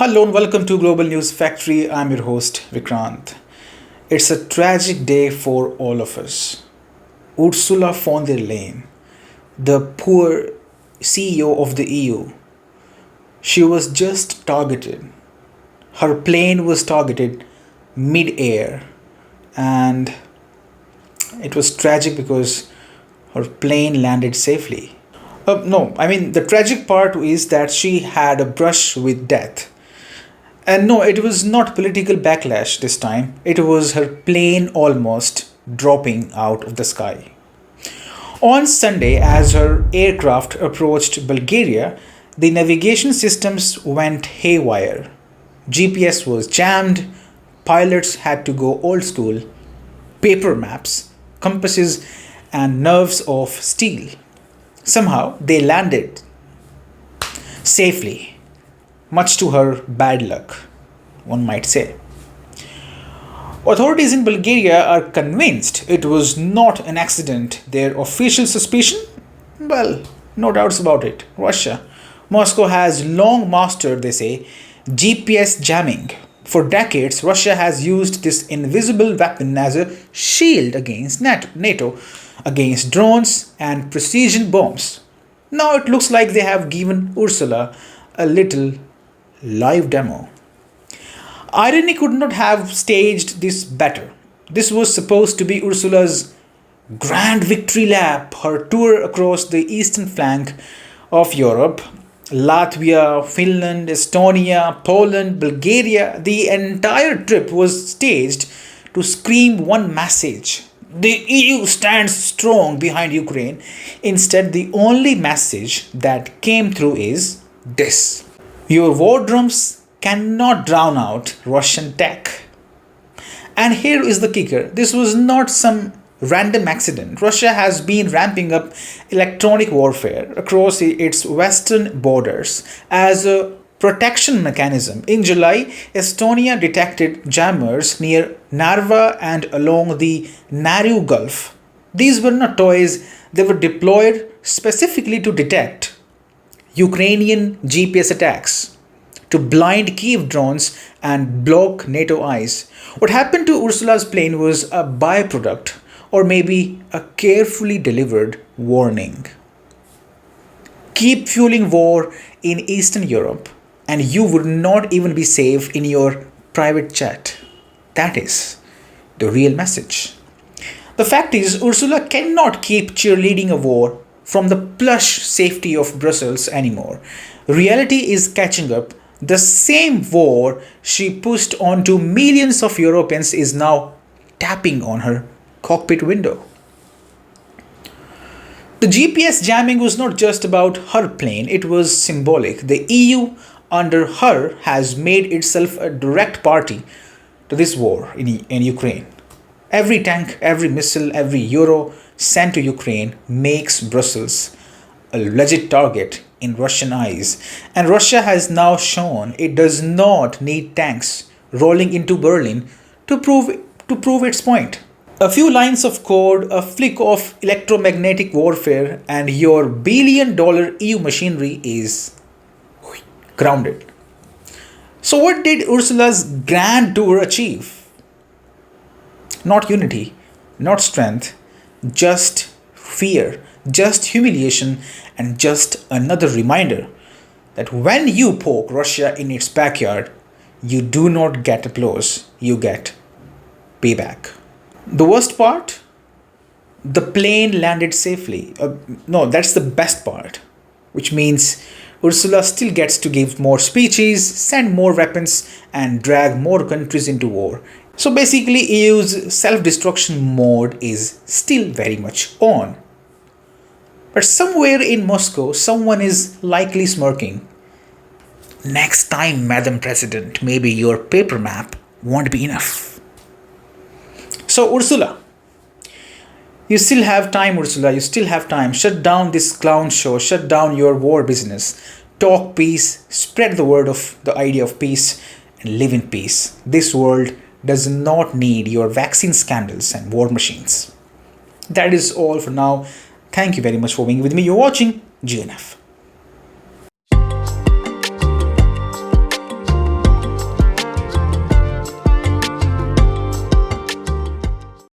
Hello and welcome to Global News Factory. I'm your host Vikrant. It's a tragic day for all of us. Ursula von der Leyen, the poor CEO of the EU, she was just targeted. Her plane was targeted mid-air, and it was tragic because her plane landed safely. The tragic part is that she had a brush with death. And no, it was not political backlash this time. It was her plane almost dropping out of the sky. On Sunday, as her aircraft approached Bulgaria, the navigation systems went haywire. GPS was jammed, pilots had to go old school, paper maps, compasses, and nerves of steel. Somehow they landed safely, much to her bad luck, one might say. Authorities in Bulgaria are convinced it was not an accident. Their official suspicion? Well, no doubts about it. Russia. Moscow has long mastered, they say, GPS jamming. For decades, Russia has used this invisible weapon as a shield against NATO, against drones and precision bombs. Now it looks like they have given Ursula a little live demo. Irony could not have staged this better. This was supposed to be Ursula's grand victory lap, her tour across the eastern flank of Europe. Latvia, Finland, Estonia, Poland, Bulgaria, the entire trip was staged to scream one message: the EU stands strong behind Ukraine. Instead, the only message that came through is this: your war drums cannot drown out Russian tech. And here is the kicker: this was not some random accident. Russia has been ramping up electronic warfare across its western borders as a protection mechanism. In July, Estonia detected jammers near Narva and along the Naru Gulf. These were not toys, they were deployed specifically to detect Ukrainian GPS attacks, to blind Kiev drones and block NATO eyes. What happened to Ursula's plane was a byproduct, or maybe a carefully delivered warning. Keep fueling war in Eastern Europe, and you would not even be safe in your private jet. That is the real message. The fact is, Ursula cannot keep cheerleading a war from the plush safety of Brussels anymore. Reality is catching up. The same war she pushed onto millions of Europeans is now tapping on her cockpit window. The GPS jamming was not just about her plane, it was symbolic. The EU, under her, has made itself a direct party to this war in Ukraine. Every tank, every missile, every euro sent to Ukraine makes Brussels a legit target in Russian eyes. And Russia has now shown it does not need tanks rolling into Berlin to prove its point. A few lines of code, a flick of electromagnetic warfare, and your billion-dollar EU machinery is grounded. So what did Ursula's grand tour achieve? Not unity, not strength, just fear, just humiliation, and just another reminder that when you poke Russia in its backyard, you do not get applause, you get payback. The worst part? The plane landed safely. No, that's the best part, which means Ursula still gets to give more speeches, send more weapons, and drag more countries into war. So basically, EU's self-destruction mode is still very much on. But somewhere in Moscow, someone is likely smirking. Next time, Madam President, maybe your paper map won't be enough. So Ursula, you still have time, Ursula, you still have time. Shut down this clown show, shut down your war business. Talk peace, spread the word of the idea of peace, and live in peace. This world does not need your vaccine scandals and war machines. That is all for now. Thank you very much for being with me. You're watching GNF.